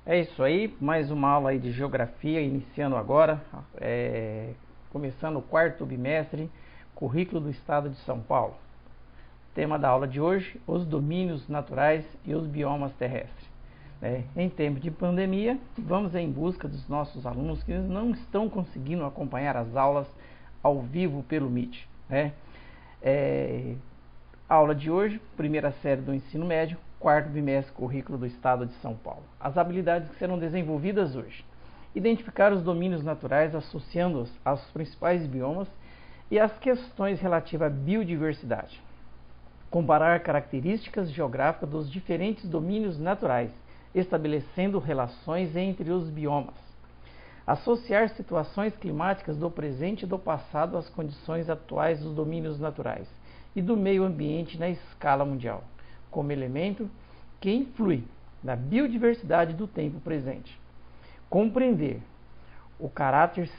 É isso aí, mais uma aula aí de geografia, iniciando agora, começando o quarto bimestre, currículo do estado de São Paulo. Tema da aula de hoje, os domínios naturais e os biomas terrestres. Em tempo de pandemia, vamos em busca dos nossos alunos que não estão conseguindo acompanhar as aulas ao vivo pelo Meet. Aula de hoje, primeira série do ensino médio, quarto bimestre, currículo do estado de São Paulo. As habilidades que serão desenvolvidas hoje: identificar os domínios naturais associando-os aos principais biomas e às questões relativas à biodiversidade. Comparar características geográficas dos diferentes domínios naturais, estabelecendo relações entre os biomas. Associar situações climáticas do presente e do passado às condições atuais dos domínios naturais e do meio ambiente na escala mundial, como elemento que influi na biodiversidade do tempo presente. Compreender o caráter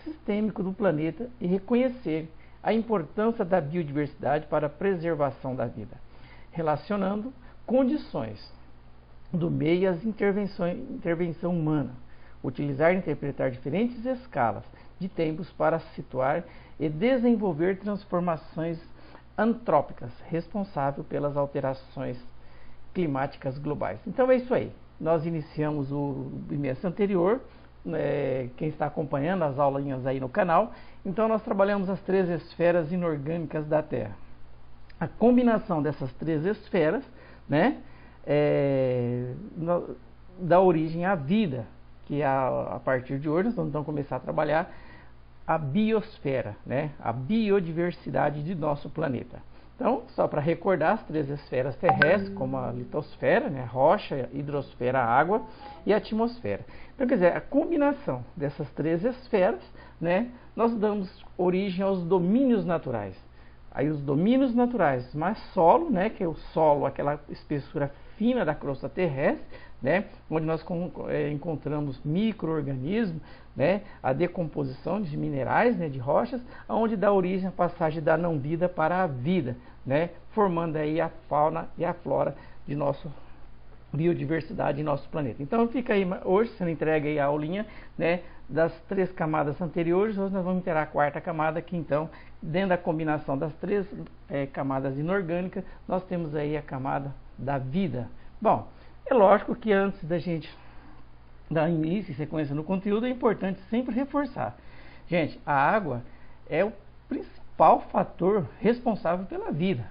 sistêmico do planeta e reconhecer a importância da biodiversidade para a preservação da vida, relacionando condições do meio e as intervenção humana. Utilizar e interpretar diferentes escalas de tempos para situar e desenvolver transformações antrópicas responsáveis pelas alterações climáticas globais. Então é isso aí. Nós iniciamos o bimestre anterior, quem está acompanhando as aulinhas aí no canal. Então nós trabalhamos as três esferas inorgânicas da Terra. A combinação dessas três esferas, dá origem à vida, que a partir de hoje nós vamos então começar a trabalhar a biosfera, a biodiversidade de nosso planeta. Então, só para recordar, as três esferas terrestres, como a litosfera, rocha, hidrosfera, água, e a atmosfera. Então, quer dizer, a combinação dessas três esferas, nós damos origem aos domínios naturais. Aí os domínios naturais, mais solo, que é o solo, aquela espessura fina da crosta terrestre, onde nós encontramos micro-organismos, a decomposição de minerais, de rochas, onde dá origem à passagem da não-vida para a vida, formando aí a fauna e a flora de nossa biodiversidade em nosso planeta. Então fica aí, hoje sendo entregue aí a aulinha, das três camadas anteriores. Hoje nós vamos ter a quarta camada, que então, dentro da combinação das três camadas inorgânicas, nós temos aí a camada da vida. Bom, é lógico que antes da gente dar início e sequência no conteúdo, é importante sempre reforçar. Gente, a água é o principal fator responsável pela vida.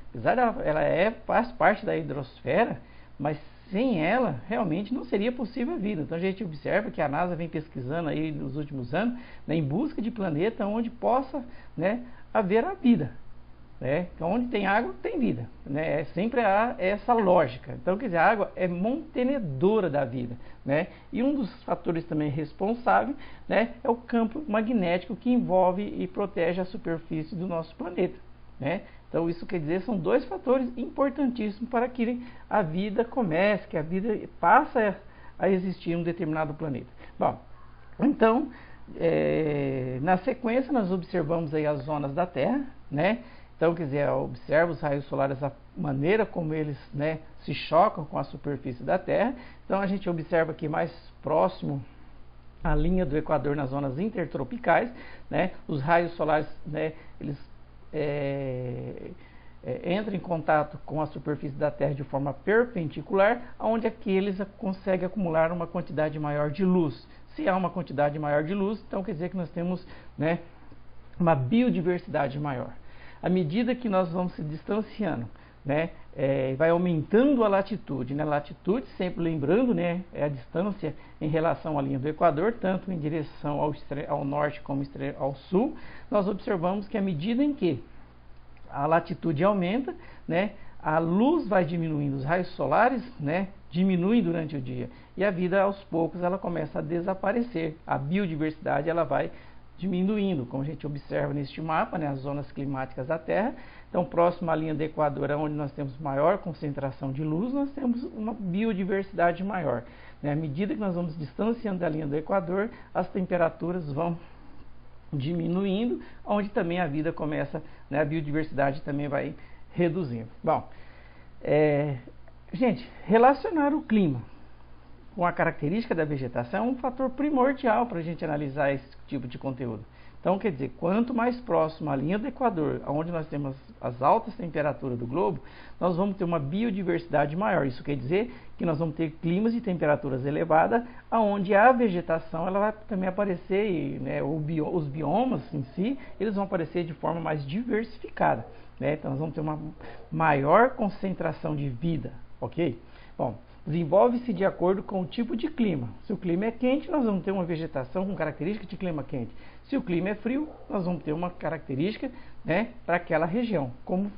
Apesar dela, faz parte da hidrosfera, mas sem ela, realmente não seria possível a vida. Então a gente observa que a NASA vem pesquisando aí nos últimos anos, em busca de planeta onde possa haver a vida. Então, onde tem água, tem vida. Sempre há essa lógica. Então, quer dizer, a água é mantenedora da vida. E um dos fatores também responsável é o campo magnético que envolve e protege a superfície do nosso planeta. Então, isso quer dizer, são dois fatores importantíssimos para que a vida comece, que a vida passe a existir em um determinado planeta. Bom, então, na sequência, nós observamos aí as zonas da Terra, Então, quer dizer, observa os raios solares, a maneira como eles se chocam com a superfície da Terra. Então, a gente observa aqui mais próximo à linha do Equador, nas zonas intertropicais, os raios solares, eles entram em contato com a superfície da Terra de forma perpendicular, onde aqui eles conseguem acumular uma quantidade maior de luz. Se há uma quantidade maior de luz, então quer dizer que nós temos uma biodiversidade maior. À medida que nós vamos se distanciando, vai aumentando a latitude. Latitude, sempre lembrando, é a distância em relação à linha do Equador, tanto em direção ao norte como ao sul. Nós observamos que à medida em que a latitude aumenta, a luz vai diminuindo, os raios solares diminuem durante o dia. E a vida, aos poucos, ela começa a desaparecer. A biodiversidade ela vai diminuindo, como a gente observa neste mapa, as zonas climáticas da Terra. Então, próximo à linha do Equador, onde nós temos maior concentração de luz, nós temos uma biodiversidade maior. À medida que nós vamos distanciando da linha do Equador, as temperaturas vão diminuindo, onde também a vida começa, a biodiversidade também vai reduzindo. Bom, gente, relacionar o clima com a característica da vegetação é um fator primordial para a gente analisar esse tipo de conteúdo. Então, quer dizer, quanto mais próximo à linha do Equador, onde nós temos as altas temperaturas do globo, nós vamos ter uma biodiversidade maior. Isso quer dizer que nós vamos ter climas de temperaturas elevadas, onde a vegetação ela vai também aparecer, e, né, os biomas em si, eles vão aparecer de forma mais diversificada. Né? Então, nós vamos ter uma maior concentração de vida, ok? Bom, desenvolve-se de acordo com o tipo de clima. Se o clima é quente, nós vamos ter uma vegetação com característica de clima quente. Se o clima é frio, nós vamos ter uma característica, né, para aquela região, como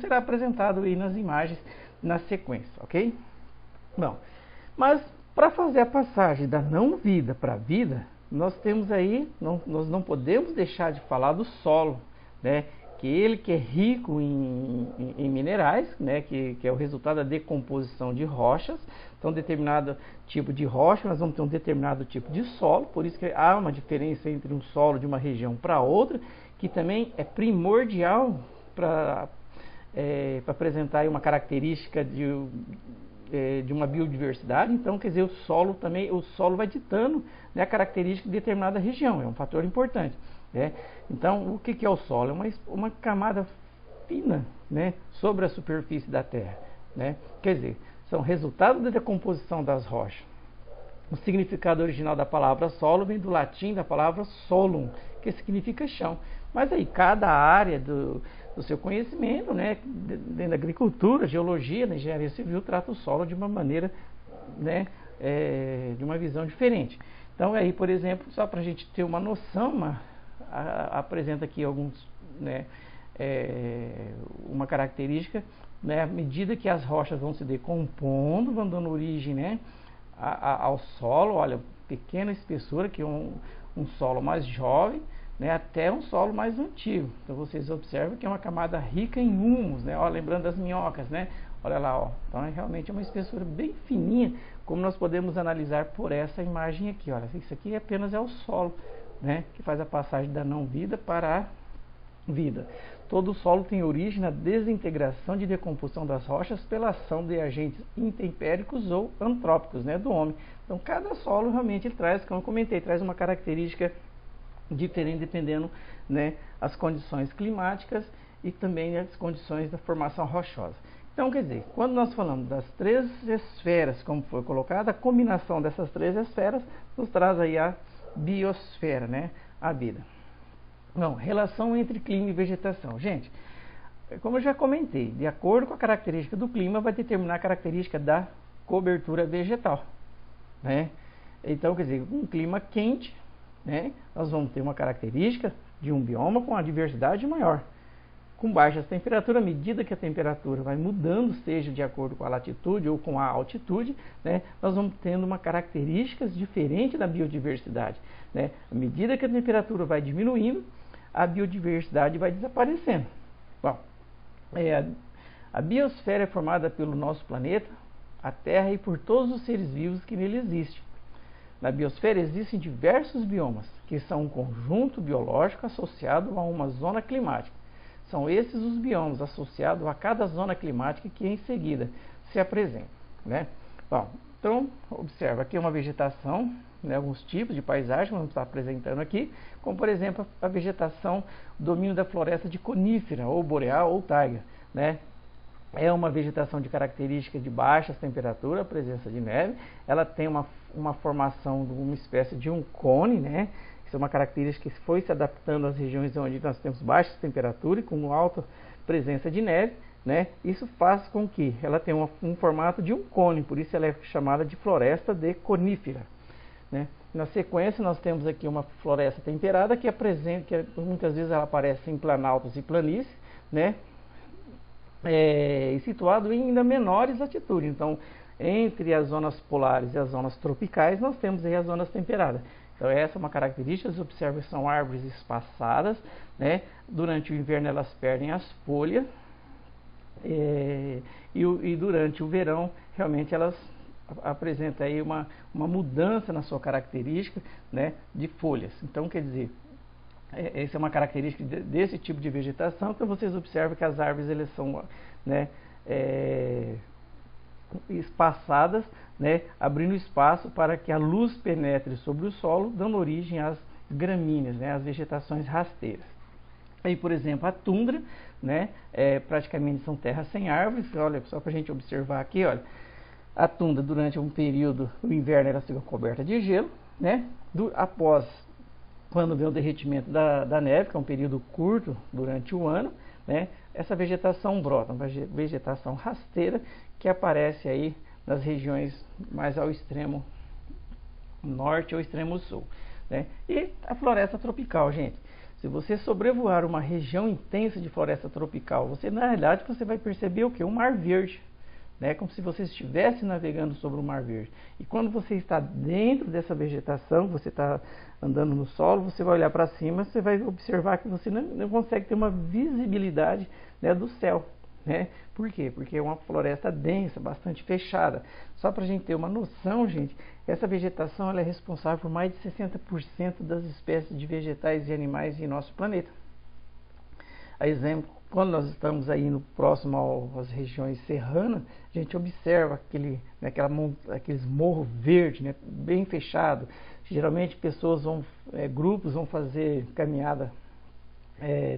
será apresentado aí nas imagens na sequência, ok? Bom, mas para fazer a passagem da não vida para a vida, nós temos aí, nós não podemos deixar de falar do solo, né? Que é rico em minerais, né, que é o resultado da decomposição de rochas. Então, determinado tipo de rocha, nós vamos ter um determinado tipo de solo, por isso que há uma diferença entre um solo de uma região para outra, que também é primordial para apresentar aí uma característica de uma biodiversidade. Então, quer dizer, o solo vai ditando, né, a característica de determinada região, é um fator importante. Então, o que é o solo? É uma camada fina, né, sobre a superfície da Terra. Né? Quer dizer, são resultado da decomposição das rochas. O significado original da palavra solo vem do latim da palavra solum, que significa chão. Mas aí, cada área do seu conhecimento, né, dentro da agricultura, geologia, da engenharia civil, trata o solo de uma maneira, né, de uma visão diferente. Então, aí, por exemplo, só para a gente ter uma noção, apresenta aqui alguns, né, uma característica, né, à medida que as rochas vão se decompondo, vão dando origem, né, ao solo. Olha, pequena espessura, que é um solo mais jovem, né, até um solo mais antigo. Então vocês observam que é uma camada rica em humus, né, ó, lembrando das minhocas, né, olha lá, ó. Então realmente é uma espessura bem fininha, como nós podemos analisar por essa imagem aqui. Olha, isso aqui apenas é o solo, né, que faz a passagem da não vida para a vida. Todo o solo tem origem na desintegração de decomposição das rochas pela ação de agentes intempéricos ou antrópicos, né, do homem. Então cada solo realmente ele traz, como eu comentei, traz uma característica diferente dependendo, né, as condições climáticas e também as condições da formação rochosa. Então, quer dizer, quando nós falamos das três esferas, como foi colocado, a combinação dessas três esferas nos traz aí a biosfera, né, a vida. Não, relação entre clima e vegetação. Gente, como eu já comentei, de acordo com a característica do clima, vai determinar a característica da cobertura vegetal, né? Então, quer dizer, um clima quente, né, nós vamos ter uma característica de um bioma com uma diversidade maior. Com baixas temperaturas, à medida que a temperatura vai mudando, seja de acordo com a latitude ou com a altitude, né, nós vamos tendo uma característica diferente da biodiversidade. Né? À medida que a temperatura vai diminuindo, a biodiversidade vai desaparecendo. Bom, a biosfera é formada pelo nosso planeta, a Terra, e por todos os seres vivos que nele existem. Na biosfera existem diversos biomas, que são um conjunto biológico associado a uma zona climática. São esses os biomas associados a cada zona climática que em seguida se apresentam. Né? Bom, então, observa aqui uma vegetação, né, alguns tipos de paisagem que vamos estar apresentando aqui, como por exemplo a vegetação, o domínio da floresta de conífera, ou boreal ou taiga. Né? É uma vegetação de característica de baixas temperaturas, a presença de neve. Ela tem uma formação de uma espécie de um cone, né? Isso é uma característica que foi se adaptando às regiões onde nós temos baixas temperaturas e com alta presença de neve. Né? Isso faz com que ela tenha um formato de um cone, por isso ela é chamada de floresta de conífera. Né? Na sequência nós temos aqui uma floresta temperada que muitas vezes ela aparece em planaltos e planícies, né? E situado em ainda menores latitudes. Então, entre as zonas polares e as zonas tropicais, nós temos aí as zonas temperadas. Então, essa é uma característica. Vocês observam que são árvores espaçadas, né? Durante o inverno elas perdem as folhas, e durante o verão, realmente elas apresentam aí uma mudança na sua característica, né, de folhas. Então, quer dizer, essa é uma característica desse tipo de vegetação. Então vocês observam que as árvores elas são, né, espaçadas, né, abrindo espaço para que a luz penetre sobre o solo, dando origem às gramíneas, né, às vegetações rasteiras. Aí, por exemplo, a tundra, né, praticamente são terras sem árvores. Olha, só para a gente observar aqui, olha, a tundra durante um período, o inverno ela fica coberta de gelo, né, após, quando vem o derretimento da neve, que é um período curto durante o ano, né, essa vegetação brota, uma vegetação rasteira que aparece aí nas regiões mais ao extremo norte ou extremo sul, né? E a floresta tropical, gente. Se você sobrevoar uma região intensa de floresta tropical, você na realidade você vai perceber o que? Um mar verde, né? Como se você estivesse navegando sobre um mar verde. E quando você está dentro dessa vegetação, você está andando no solo, você vai olhar para cima, você vai observar que você não consegue ter uma visibilidade, né, do céu, né? Por quê? Porque é uma floresta densa, bastante fechada. Só para a gente ter uma noção, gente, essa vegetação ela é responsável por mais de 60% das espécies de vegetais e animais em nosso planeta. A exemplo, quando nós estamos aí no próximo às regiões serranas, a gente observa aqueles morros verdes, né, bem fechado. Geralmente pessoas grupos vão fazer caminhada,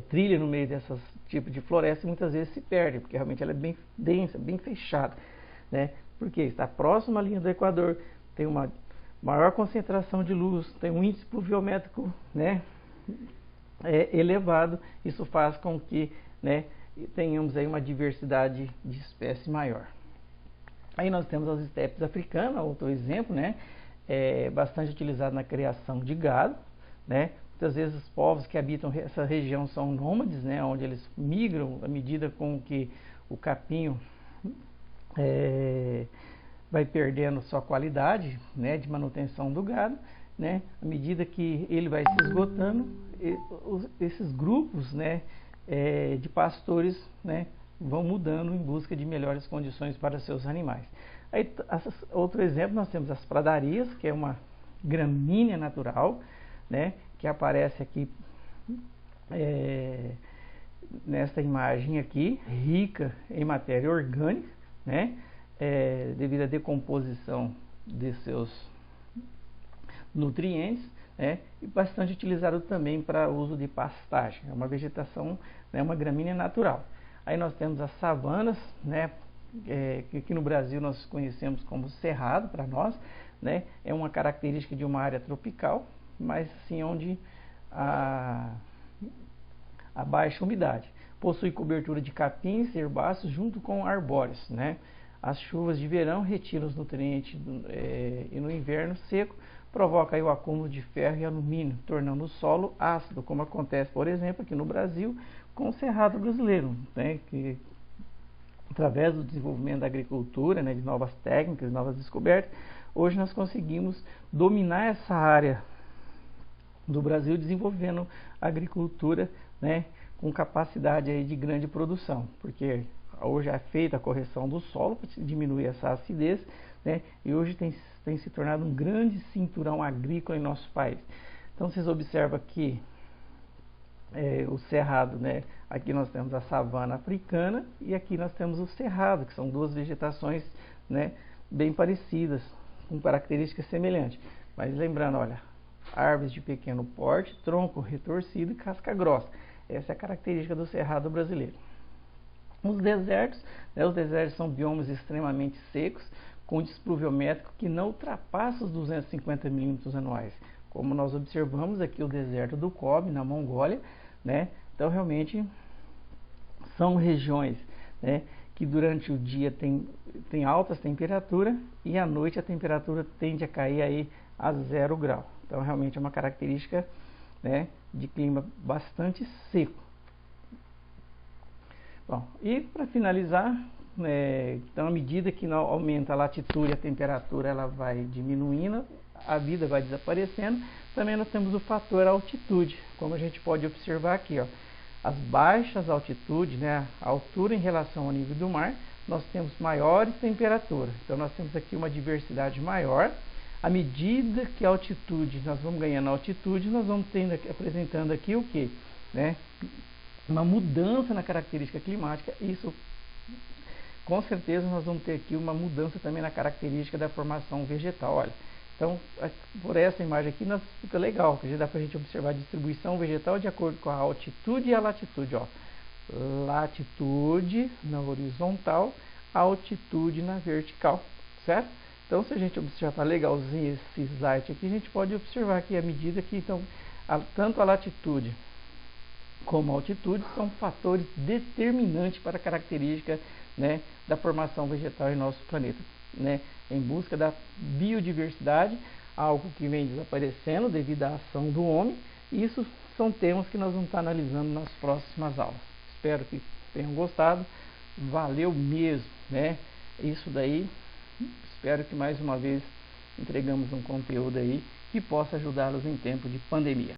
trilha no meio dessas tipos de floresta e muitas vezes se perdem, porque realmente ela é bem densa, bem fechada, né? Porque está próximo à linha do Equador, tem uma maior concentração de luz, tem um índice pluviométrico, né, elevado. Isso faz com que, né, tenhamos aí uma diversidade de espécies maior. Aí nós temos as estepes africanas, outro exemplo, né, bastante utilizado na criação de gado, né. Muitas vezes os povos que habitam essa região são nômades, né, onde eles migram à medida com que o capinho vai perdendo sua qualidade, né, de manutenção do gado, né, à medida que ele vai se esgotando, esses grupos, né, de pastores, né, vão mudando em busca de melhores condições para seus animais. Aí, outro exemplo, nós temos as pradarias, que é uma gramínea natural, né, que aparece aqui nesta imagem aqui, rica em matéria orgânica, né, devido à decomposição de seus nutrientes, né, e bastante utilizado também para uso de pastagem. É uma vegetação, né, uma gramínea natural. Aí nós temos as savanas, né, que aqui no Brasil nós conhecemos como cerrado para nós, né, é uma característica de uma área tropical, mas assim onde a baixa umidade. Possui cobertura de capins e herbáceos junto com arbóreos, né? As chuvas de verão retiram os nutrientes e no inverno seco provoca aí o acúmulo de ferro e alumínio, tornando o solo ácido, como acontece, por exemplo, aqui no Brasil com o cerrado brasileiro, né? Que através do desenvolvimento da agricultura, né, de novas técnicas, novas descobertas, hoje nós conseguimos dominar essa área do Brasil desenvolvendo agricultura, né, com capacidade aí de grande produção, porque hoje é feita a correção do solo para diminuir essa acidez, né, e hoje tem se tornado um grande cinturão agrícola em nosso país. Então vocês observam que o cerrado, né, aqui nós temos a savana africana e aqui nós temos o cerrado, que são duas vegetações, né, bem parecidas, com características semelhantes. Mas lembrando, olha, árvores de pequeno porte, tronco retorcido e casca grossa. Essa é a característica do cerrado brasileiro. Os desertos, né, os desertos são biomas extremamente secos, com índice pluviométrico que não ultrapassa os 250 milímetros anuais. Como nós observamos aqui o deserto do Gobi, na Mongólia, né? Então realmente são regiões, né, que durante o dia tem altas temperaturas e à noite a temperatura tende a cair aí a 0 grau. Então realmente é uma característica, né, de clima bastante seco. Bom, e para finalizar, então à medida que aumenta a latitude, a temperatura ela vai diminuindo, a vida vai desaparecendo. Também nós temos o fator altitude, como a gente pode observar aqui, ó, as baixas altitudes, né, a altura em relação ao nível do mar, nós temos maiores temperaturas. Então nós temos aqui uma diversidade maior. À medida que a altitude, nós vamos ganhando altitude, nós vamos apresentando aqui o que, né? Uma mudança na característica climática. Isso com certeza nós vamos ter aqui uma mudança também na característica da formação vegetal. Olha, então, por essa imagem aqui, fica legal, porque dá para a gente observar a distribuição vegetal de acordo com a altitude e a latitude. Ó. Latitude na horizontal, altitude na vertical, certo? Então, se a gente observar legalzinho esse slide aqui, a gente pode observar aqui a medida que então, tanto a latitude como a altitude são fatores determinantes para a característica, né, da formação vegetal em nosso planeta, né, em busca da biodiversidade, algo que vem desaparecendo devido à ação do homem. E isso são temas que nós vamos estar analisando nas próximas aulas. Espero que tenham gostado. Valeu mesmo, né? Isso daí. Espero que mais uma vez entregamos um conteúdo aí que possa ajudá-los em tempo de pandemia.